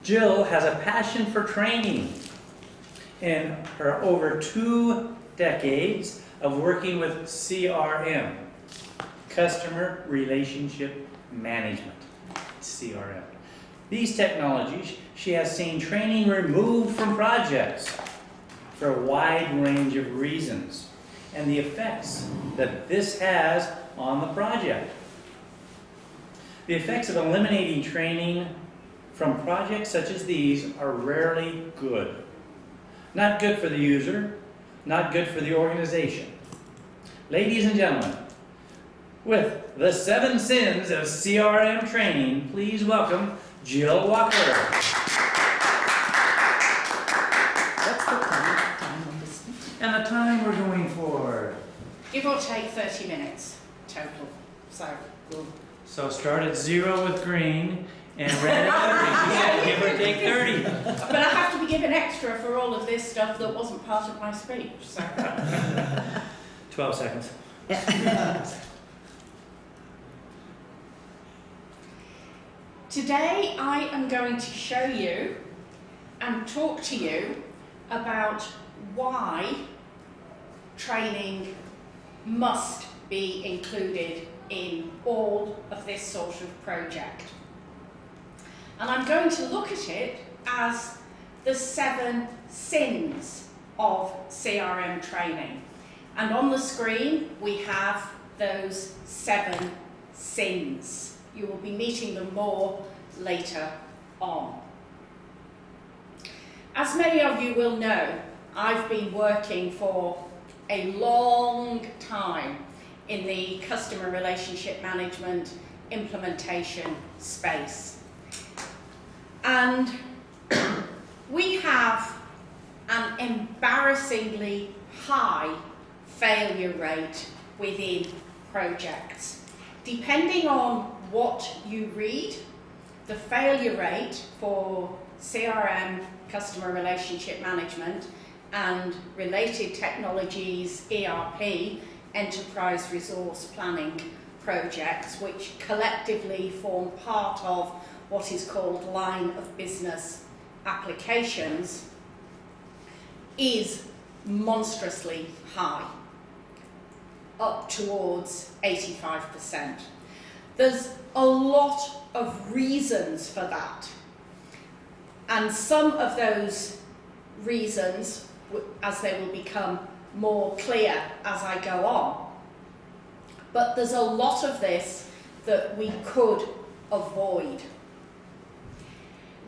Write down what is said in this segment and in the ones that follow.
Jill has a passion for training. In her over 2 decades of working with CRM, Customer Relationship Management, CRM. These technologies, she has seen training removed from projects for a wide range of reasons and the effects that this has on the project. The effects of eliminating training from projects such as these are rarely good. Not good for the user, not good for the organization. Ladies and gentlemen, with the 7 sins of CRM training, please welcome Jill Walker. What's the time on this thing? And the time we're going for? Give or take 30 minutes total. So start at 0 with green and red at 30. Give or take 30. But I have to be given extra for all of this stuff that wasn't part of my speech. So 12 seconds. today I am going to show you and talk to you about why training must be included in all of this sort of project. And I'm going to look at it as the 7 sins of CRM training. And on the screen we have those 7 sins. You will be meeting them more later on. As many of you will know, I've been working for a long time in the customer relationship management implementation space. And we have an embarrassingly high failure rate within projects. Depending on what you read, the failure rate for CRM, customer relationship management, and related technologies, ERP, enterprise resource planning projects, which collectively form part of what is called line of business applications, is monstrously high, up towards 85%. There's a lot of reasons for that, and some of those reasons, as they will become more clear as I go on, but there's a lot of this that we could avoid.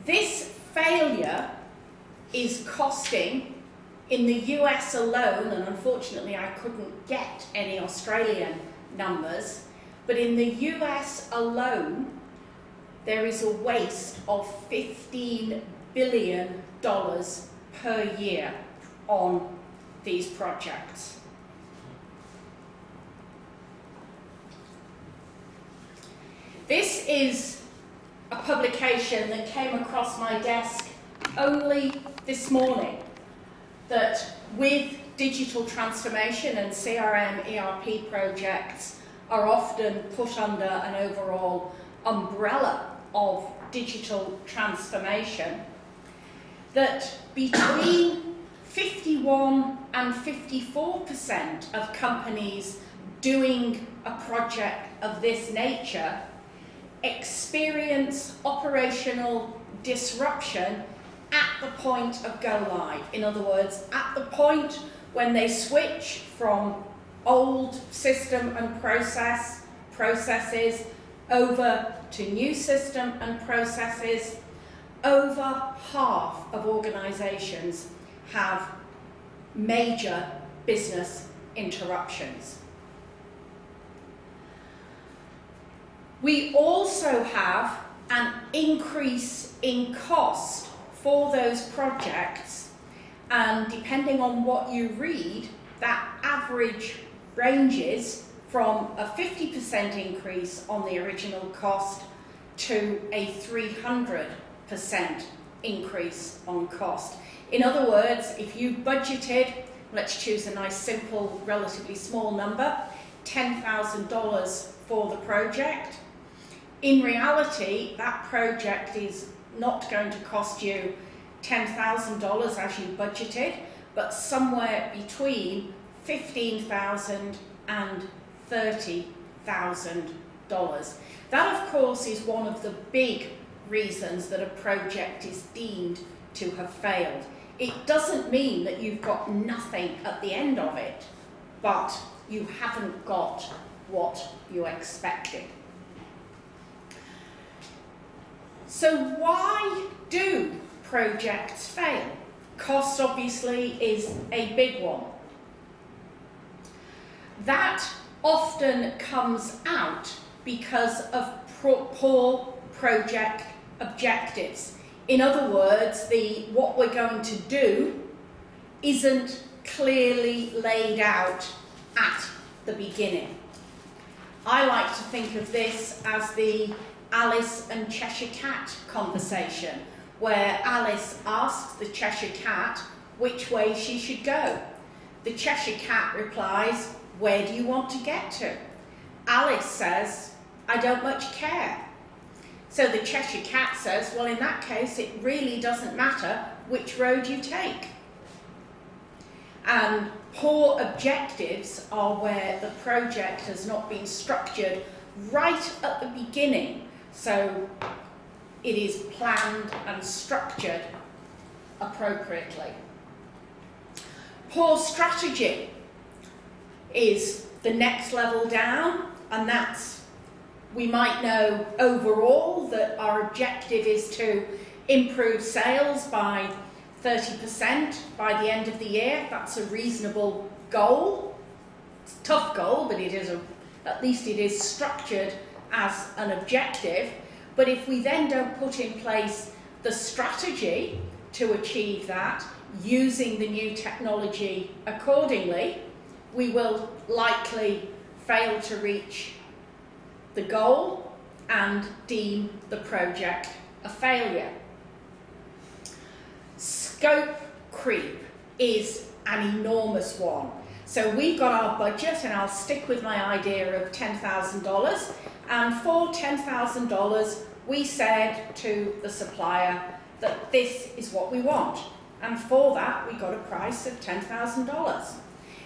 This failure is costing, in the US alone, and unfortunately I couldn't get any Australian numbers, but in the US alone there is a waste of $15 billion per year on these projects. This is a publication that came across my desk only this morning, that with digital transformation and CRM ERP projects are often put under an overall umbrella of digital transformation, that between 51 and 54% of companies doing a project of this nature experience operational disruption at the point of go live. In other words, at the point when they switch from old system and processes over to new system and processes, over half of organizations have major business interruptions. We also have an increase in cost for those projects, and depending on what you read, that average ranges from a 50% increase on the original cost to a 300% increase on cost. In other words, if you budgeted, let's choose a nice simple, relatively small number, $10,000 for the project, in reality that project is not going to cost you $10,000 as you budgeted, but somewhere between $15,000 and $30,000. That, of course, is one of the big reasons that a project is deemed to have failed. It doesn't mean that you've got nothing at the end of it, but you haven't got what you expected. So why do projects fail? Cost obviously is a big one. That often comes out because of poor project objectives. In other words, what we're going to do isn't clearly laid out at the beginning. I like to think of this as the Alice and Cheshire Cat conversation, where Alice asks the Cheshire Cat which way she should go. The Cheshire Cat replies, "Where do you want to get to?" Alice says, "I don't much care." So the Cheshire Cat says, "Well, in that case, it really doesn't matter which road you take." And poor objectives are where the project has not been structured right at the beginning, so it is planned and structured appropriately. Poor strategy is the next level down, and that's, we might know overall that our objective is to improve sales by 30% by the end of the year. That's a reasonable goal. It's a tough goal, but at least it is structured as an objective. But if we then don't put in place the strategy to achieve that, using the new technology accordingly, we will likely fail to reach the goal and deem the project a failure. Scope creep is an enormous one. So we've got our budget, and I'll stick with my idea of $10,000. And for $10,000, we said to the supplier that this is what we want. And for that, we got a price of $10,000.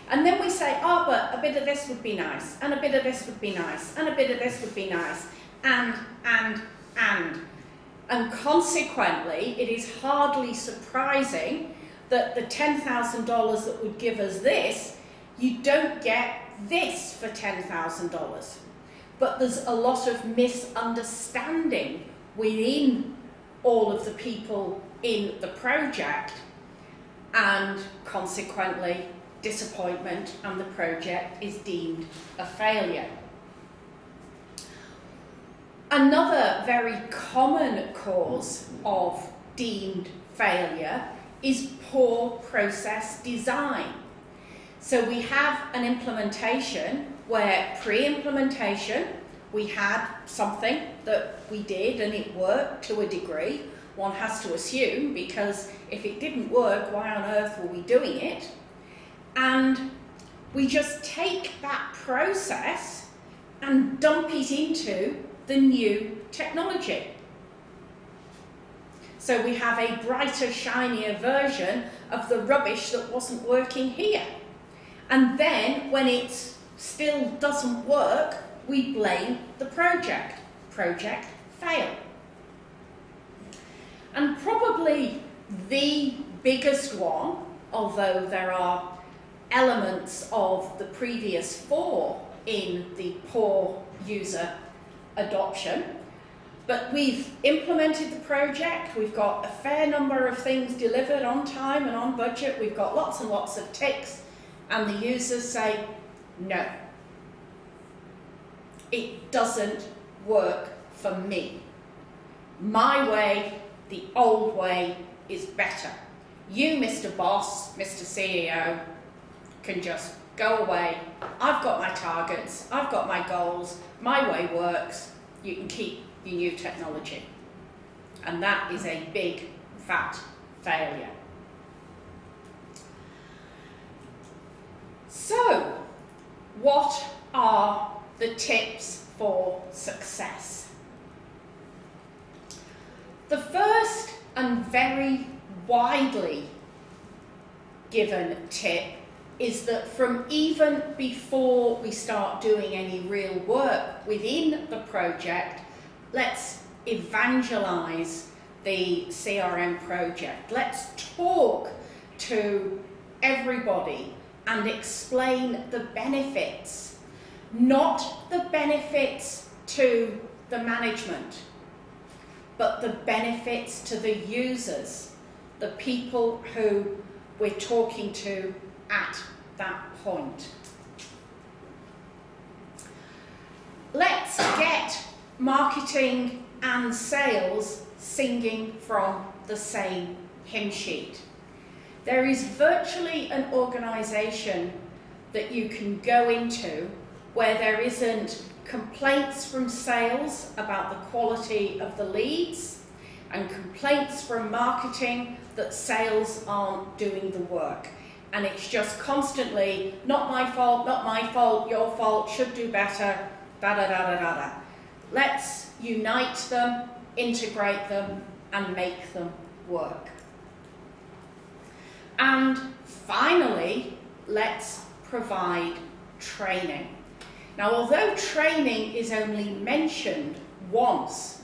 And then we say, oh, but a bit of this would be nice, and a bit of this would be nice, and a bit of this would be nice, and. And consequently, it is hardly surprising that the $10,000 that would give us this, you don't get this for $10,000. But there's a lot of misunderstanding within all of the people in the project, and consequently disappointment, and the project is deemed a failure. Another very common cause of deemed failure is poor process design. So we have an implementation where pre-implementation we had something that we did and it worked to a degree. One has to assume, because if it didn't work, why on earth were we doing it? And we just take that process and dump it into the new technology. So we have a brighter, shinier version of the rubbish that wasn't working here. And then when it still doesn't work, we blame the project. Project fail. And probably the biggest one, although there are elements of the previous four in the poor user adoption, but we've implemented the project, we've got a fair number of things delivered on time and on budget, we've got lots and lots of ticks, and the users say, no, it doesn't work for me. My way, the old way, is better. You, Mr. Boss, Mr. CEO, can just go away. I've got my targets, I've got my goals, my way works, you can keep your new technology. And that is a big, fat failure. So, what are the tips for success? The first and very widely given tip is that from even before we start doing any real work within the project, let's evangelize the CRM project. Let's talk to everybody and explain the benefits, not the benefits to the management, but the benefits to the users, the people who we're talking to at that point. Let's get marketing and sales singing from the same hymn sheet. There is virtually an organisation that you can go into where there isn't complaints from sales about the quality of the leads and complaints from marketing that sales aren't doing the work. And it's just constantly, not my fault, your fault, should do better, da-da-da-da-da-da. Let's unite them, integrate them, and make them work. And finally, let's provide training. Now, although training is only mentioned once,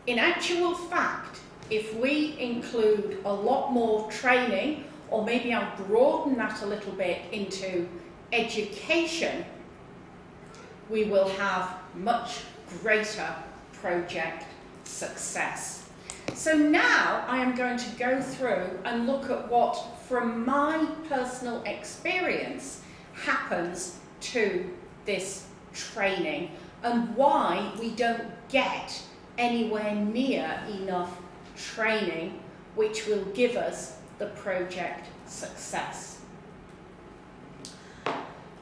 in actual fact, if we include a lot more training, or maybe I'll broaden that a little bit into education, we will have much greater project success. So now I am going to go through and look at what, from my personal experience, happens to this training and why we don't get anywhere near enough training which will give us the project success.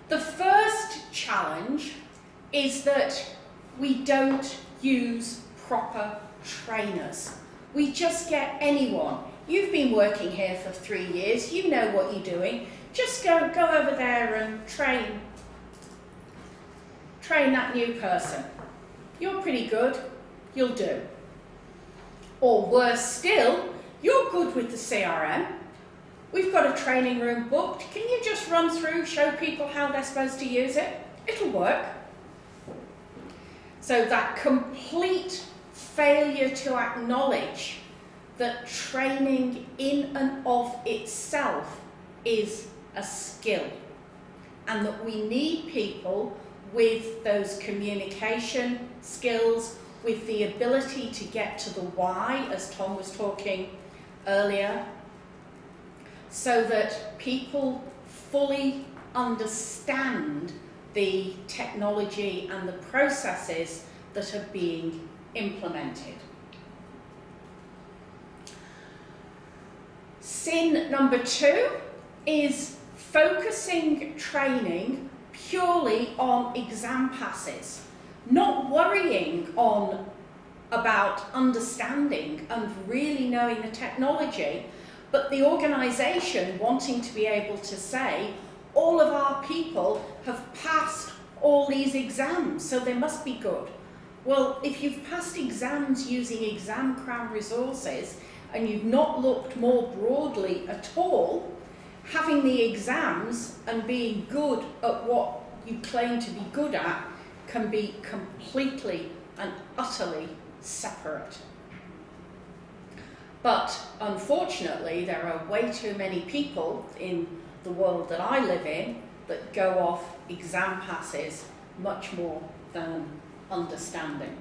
The first challenge is that we don't use proper trainers. We just get anyone. You've been working here for 3 years, you know what you're doing. Just go over there and train that new person. You're pretty good, you'll do. Or worse still, you're good with the CRM. We've got a training room booked. Can you just run through, show people how they're supposed to use it? It'll work. So that complete failure to acknowledge that training in and of itself is a skill, and that we need people with those communication skills, with the ability to get to the why, as Tom was talking earlier, so that people fully understand the technology and the processes that are being implemented. Sin number 2 is focusing training purely on exam passes, not worrying about understanding and really knowing the technology, but the organisation wanting to be able to say, all of our people have passed all these exams, so they must be good. Well, if you've passed exams using exam cram resources and you've not looked more broadly at all, having the exams and being good at what you claim to be good at can be completely and utterly separate. But unfortunately, there are way too many people in the world that I live in that go off exam passes much more than understanding.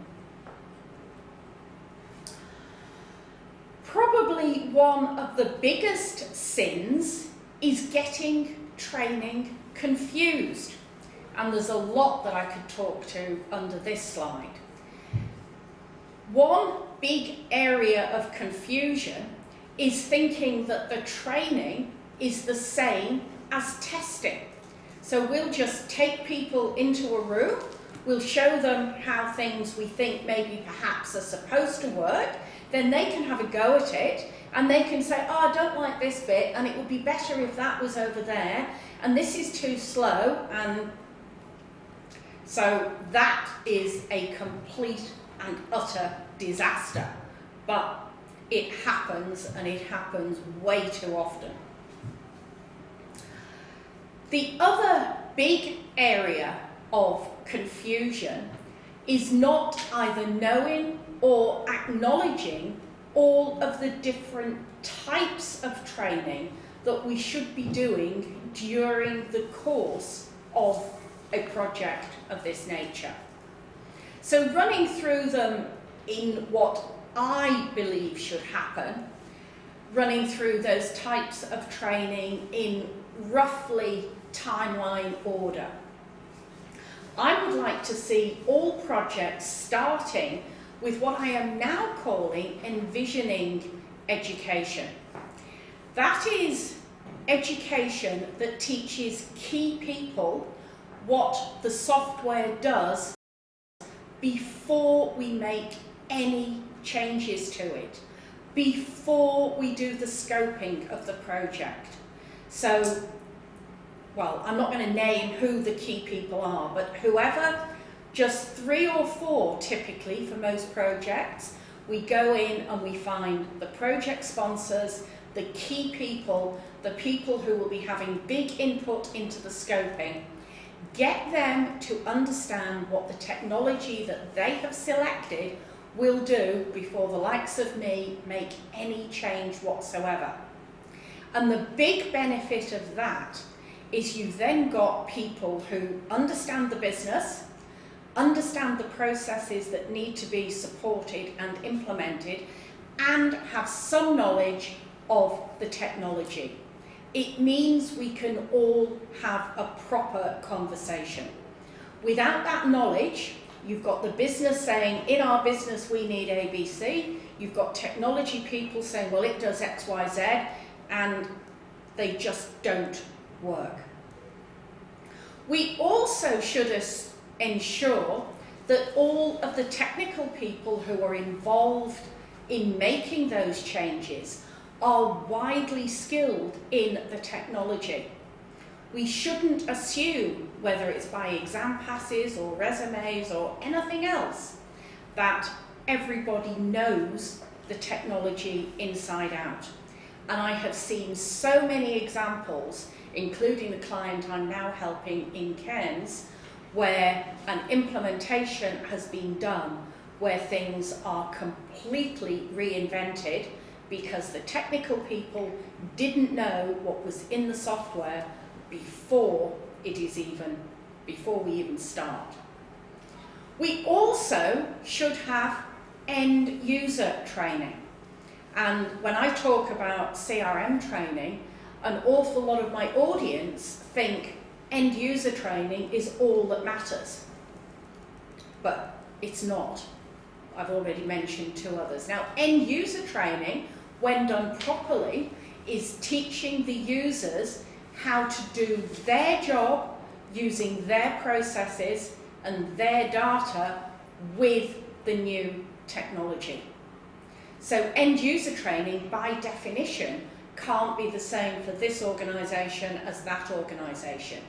Probably one of the biggest sins is getting training confused. And there's a lot that I could talk to under this slide. One big area of confusion is thinking that the training is the same as testing. So we'll just take people into a room, we'll show them how things we think maybe perhaps are supposed to work, then they can have a go at it, and they can say, oh, I don't like this bit, and it would be better if that was over there, and this is too slow, and so that is a complete and utter disaster. But it happens, and it happens way too often. The other big area of confusion is not either knowing or acknowledging all of the different types of training that we should be doing during the course of a project of this nature. So running through them in what I believe should happen, running through those types of training in roughly timeline order. I would like to see all projects starting with what I am now calling envisioning education. That is education that teaches key people what the software does before we make any changes to it, before we do the scoping of the project. So, well, I'm not going to name who the key people are, but whoever, just 3 or 4 typically for most projects, we go in and we find the project sponsors, the key people, the people who will be having big input into the scoping, get them to understand what the technology that they have selected will do before the likes of me make any change whatsoever. And the big benefit of that is you've then got people who understand the business, understand the processes that need to be supported and implemented, and have some knowledge of the technology. It means we can all have a proper conversation. Without that knowledge, you've got the business saying, in our business we need ABC, you've got technology people saying, well, it does X, Y, Z, and they just don't work. We also should ensure that all of the technical people who are involved in making those changes are widely skilled in the technology. We shouldn't assume, whether it's by exam passes or resumes or anything else, that everybody knows the technology inside out. And I have seen so many examples, including the client I'm now helping in Cairns, where an implementation has been done where things are completely reinvented because the technical people didn't know what was in the software before we even start. We also should have end user training. And when I talk about CRM training, an awful lot of my audience think end user training is all that matters. But it's not. I've already mentioned 2 others. Now, end user training, when done properly, is teaching the users how to do their job using their processes and their data with the new technology. So end user training, by definition, can't be the same for this organisation as that organisation.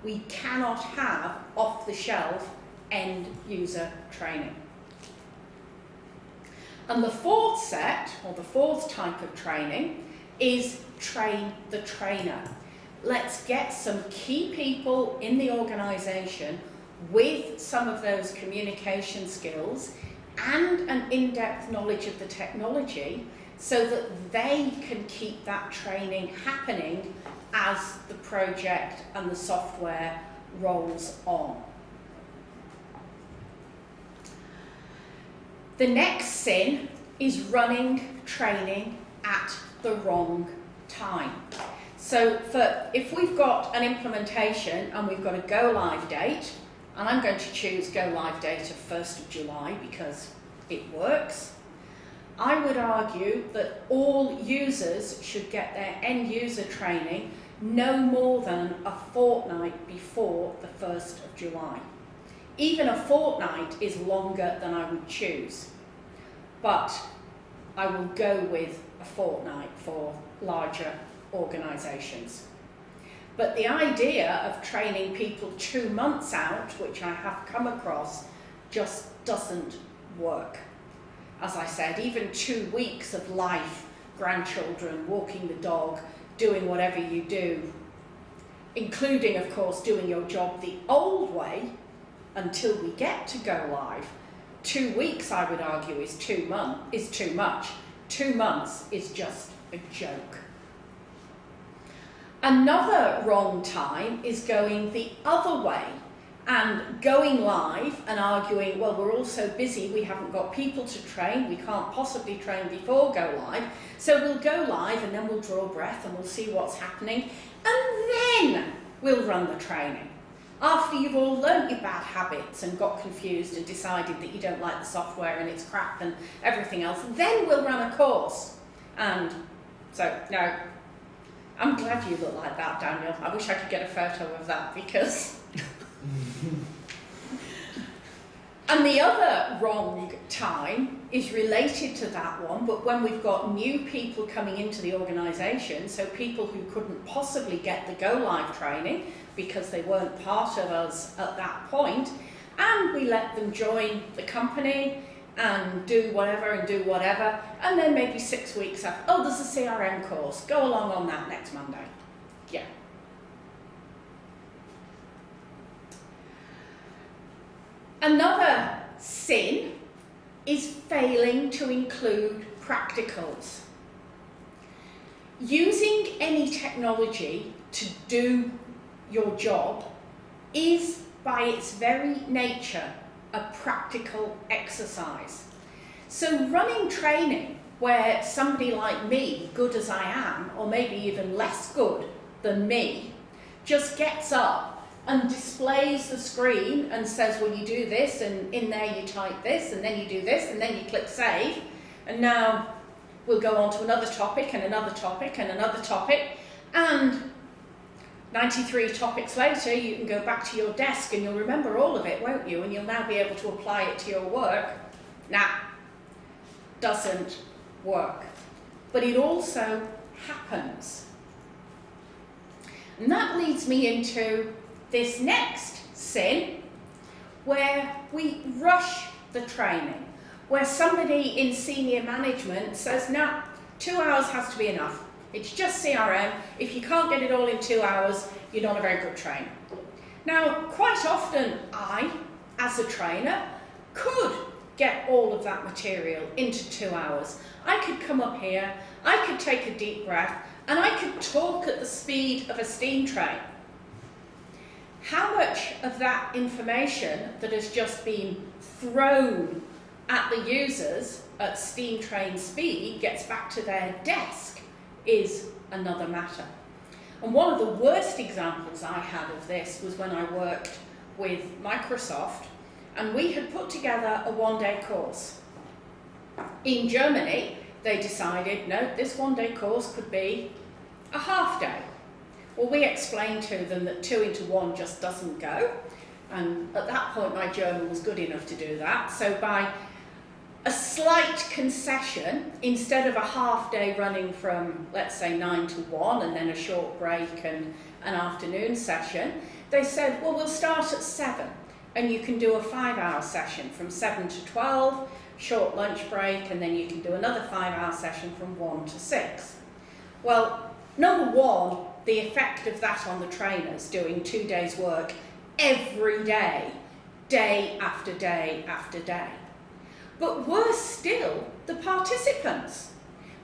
We cannot have off-the-shelf end user training. And the 4th set, or the 4th type of training, is train the trainer. Let's get some key people in the organisation with some of those communication skills and an in-depth knowledge of the technology so that they can keep that training happening as the project and the software rolls on. The next sin is running training at the wrong time. So if we've got an implementation and we've got a go live date, and I'm going to choose go live date of 1st of July because it works, I would argue that all users should get their end user training no more than a fortnight before the 1st of July. Even a fortnight is longer than I would choose, but I will go with a fortnight for larger organisations. But the idea of training people 2 months out, which I have come across, just doesn't work. as I said, even 2 weeks of life, grandchildren, walking the dog, doing whatever you do, including, of course, doing your job the old way until we get to go live. 2 weeks, I would argue, is too much. 2 months is just a joke. Another wrong time is going the other way and going live and arguing, well, we're all so busy, we haven't got people to train, we can't possibly train before go live, so we'll go live and then we'll draw breath and we'll see what's happening, and then we'll run the training. After you've all learnt your bad habits and got confused and decided that you don't like the software and it's crap and everything else, then we'll run a course. And so, no, I'm glad you look like that, Daniel. I wish I could get a photo of that, because... And the other wrong time is related to that one, but when we've got new people coming into the organisation, so people who couldn't possibly get the go live training because they weren't part of us at that point, and we let them join the company and do whatever, and then maybe 6 weeks after, oh, there's a CRM course, go along on that next Monday. Yeah. Another sin is failing to include practicals. Using any technology to do your job is, by its very nature, a practical exercise. So running training where somebody like me, good as I am, or maybe even less good than me, just gets up and displays the screen and says, well, you do this, and in there you type this, and then you do this, and then you click save, and now we'll go on to another topic, and another topic, and another topic, and 93 topics later, you can go back to your desk and you'll remember all of it, won't you? And you'll now be able to apply it to your work. Nah, doesn't work. But it also happens. And that leads me into this next sin, where we rush the training, where somebody in senior management says, no, 2 hours has to be enough. It's just CRM. If you can't get it all in 2 hours, you're not a very good trainer. Now, quite often I, as a trainer, could get all of that material into 2 hours. I could come up here, I could take a deep breath, and I could talk at the speed of a steam train. How much of that information that has just been thrown at the users at steam train speed gets back to their desk is another matter. And one of the worst examples I had of this was when I worked with Microsoft, and we had put together a one-day course. In Germany, they decided, no, this one-day course could be a half day. Well, we explained to them that 2 into 1 just doesn't go, and at that point my German was good enough to do that, so by a slight concession, instead of a half day running from, let's say, 9 to 1 and then a short break and an afternoon session, they said, well, we'll start at 7 and you can do a 5-hour session from 7 to 12, short lunch break, and then you can do another 5-hour session from 1 to 6. Well, number one, the effect of that on the trainers doing 2 days work every day, day after day after day. But worse still, the participants.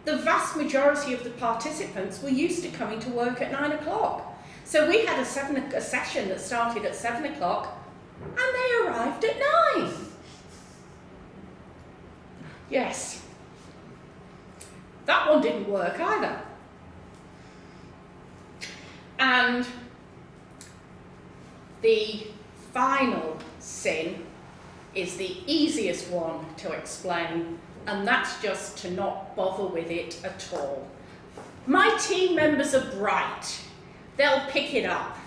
The vast majority of the participants were used to coming to work at 9 o'clock. So we had a session that started at 7 o'clock and they arrived at 9. Yes. That one didn't work either. And the final sin is the easiest one to explain, and that's just to not bother with it at all. My team members are bright. They'll pick it up.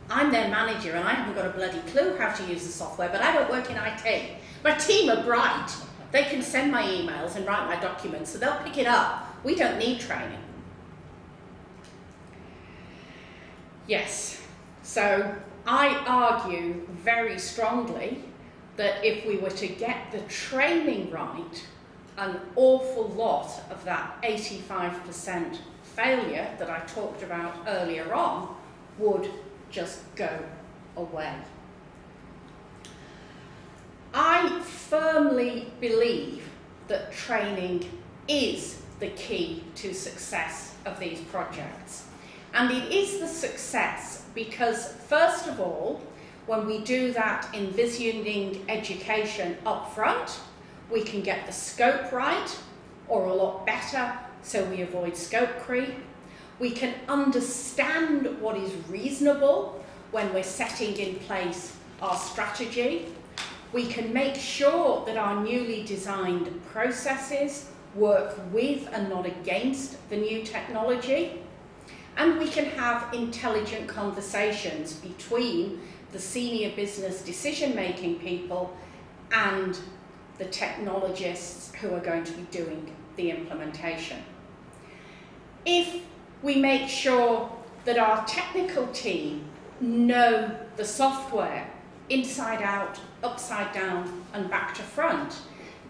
I'm their manager and I haven't got a bloody clue how to use the software, but I don't work in IT. My team are bright. They can send my emails and write my documents, so they'll pick it up. We don't need training. Yes, so I argue very strongly that if we were to get the training right, an awful lot of that 85% failure that I talked about earlier on would just go away. I firmly believe that training is the key to success of these projects. And it is the success because, first of all, when we do that envisioning education up front, we can get the scope right, or a lot better, so we avoid scope creep. We can understand what is reasonable when we're setting in place our strategy. We can make sure that our newly designed processes work with and not against the new technology. And we can have intelligent conversations between the senior business decision-making people and the technologists who are going to be doing the implementation. If we make sure that our technical team know the software inside out, upside down and back to front,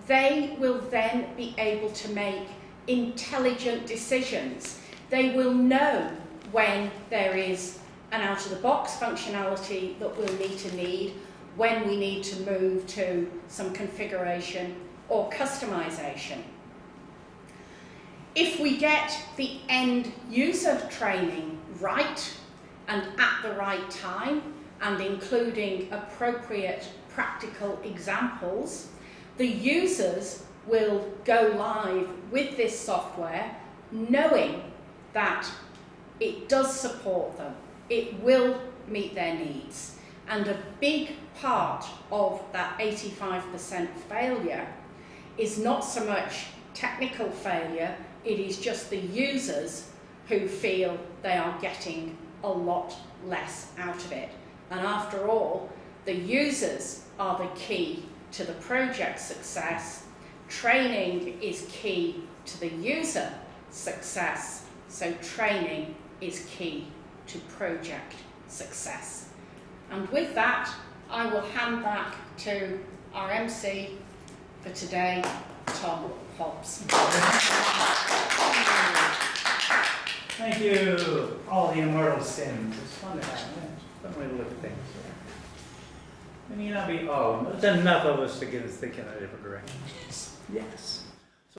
they will then be able to make intelligent decisions. They will know when there is an out-of-the-box functionality that we'll need, when we need to move to some configuration or customization. If we get the end user training right and at the right time, and including appropriate practical examples, the users will go live with this software knowing that it does support them, it will meet their needs. And a big part of that 85% failure is not so much technical failure, it is just the users who feel they are getting a lot less out of it. And after all, the users are the key to the project success. Training is key to the user success. So training is key to project success. And with that, I will hand back to our MC for today, Tom Hobbs. Thank you. All the immortal sins. It's fun to have. Fun way to look at things. It may not be all. There's enough of us to get us thinking in a different direction. Yes.